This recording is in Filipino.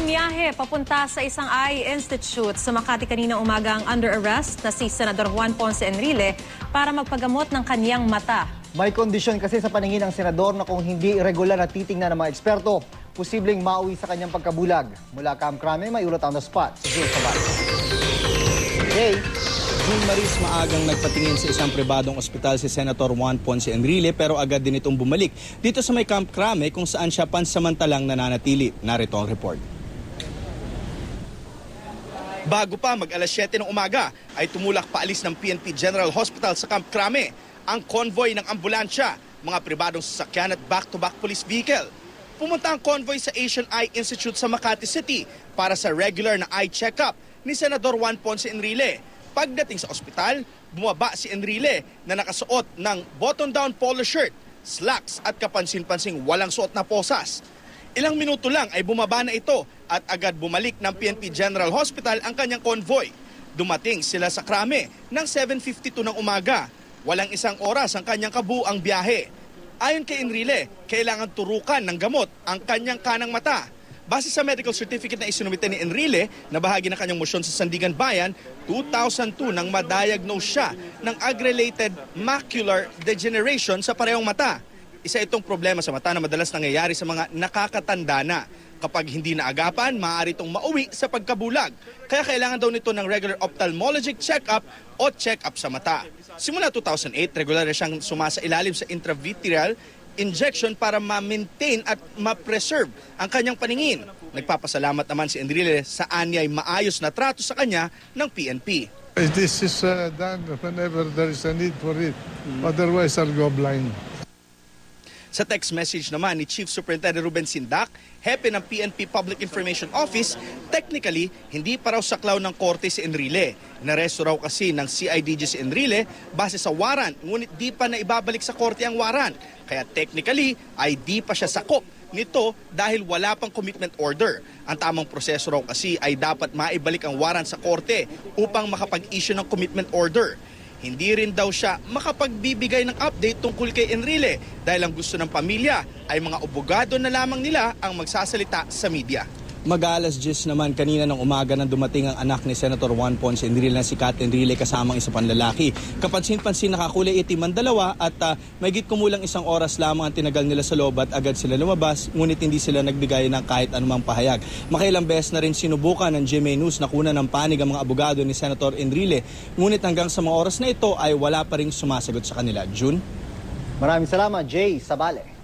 Bumiyahe papunta sa isang eye institute sa Makati kaninang umaga ang under arrest na si Senador Juan Ponce Enrile para magpagamot ng kaniyang mata. May kondisyon kasi sa paningin ng senador na kung hindi regular na titingnan ng mga eksperto, posibleng mauwi sa kanyang pagkabulag. Mula Camp Crame, may ulat on the spot. Si Jay Sabal. Jay. June Maris, maagang nagpatingin sa isang pribadong ospital si Senator Juan Ponce Enrile pero agad din itong bumalik dito sa may Camp Crame kung saan siya pansamantalang nananatili. Narito ang report. Bago pa mag-alas 7 ng umaga ay tumulak paalis ng PNP General Hospital sa Camp Crame ang convoy ng ambulansya, mga pribadong sasakyan at back-to-back police vehicle. Pumunta ang convoy sa Asian Eye Institute sa Makati City para sa regular na eye check-up ni Senador Juan Ponce Enrile. Pagdating sa ospital, bumaba si Enrile na nakasuot ng button-down polo shirt, slacks at kapansin-pansing walang suot na posas. Ilang minuto lang ay bumaba na ito at agad bumalik ng PNP General Hospital ang kanyang convoy. Dumating sila sa Crame ng 7:52 ng umaga. Walang isang oras ang kanyang kabuang biyahe. Ayon kay Enrile, kailangan turukan ng gamot ang kanyang kanang mata. Base sa medical certificate na isinumite ni Enrile na bahagi ng kanyang mosyon sa Sandigan Bayan, 2002 nang ma-diagnose siya ng ag-related macular degeneration sa parehong mata. Isa itong problema sa mata na madalas nangyayari sa mga nakakatanda na. Kapag hindi naagapan, maaari itong mauwi sa pagkabulag. Kaya kailangan daw nito ng regular ophthalmologic check-up o check-up sa mata. Simula 2008, regular na siyang sumasa ilalim sa intravitreal injection para ma-maintain at ma-preserve ang kanyang paningin. Nagpapasalamat naman si Enrile sa anyay maayos na trato sa kanya ng PNP. This is done whenever there is a need for it. Otherwise, I'll go blind. Sa text message naman ni Chief Superintendent Ruben Sindak, hepe ng PNP Public Information Office, technically, hindi pa raw saklaw ng korte si Enrile. Inaresto raw kasi ng CIDG si Enrile base sa warrant, ngunit di pa na ibabalik sa korte ang warrant. Kaya technically, ay di pa siya sakop nito dahil wala pang commitment order. Ang tamang proseso raw kasi ay dapat maibalik ang warrant sa korte upang makapag-issue ng commitment order. Hindi rin daw siya makapagbibigay ng update tungkol kay Enrile dahil ang gusto ng pamilya ay mga abogado na lamang nila ang magsasalita sa media. Mag-alas 10 naman kanina ng umaga nang dumating ang anak ni Senator Juan Ponce Enrile na si Kat Enrile kasamang isa pang lalaki. Kapansin-pansin nakakulay itim ang dalawa at mahigit kumulang isang oras lamang ang tinagal nila sa loob at agad sila lumabas, ngunit hindi sila nagbigay ng kahit anumang pahayag. Makailang beses na rin sinubukan ng GMA News na kunan ng panig ang mga abogado ni Senator Enrile, ngunit hanggang sa mga oras na ito ay wala pa rin sumasagot sa kanila. June? Maraming salamat, Jay Sabale.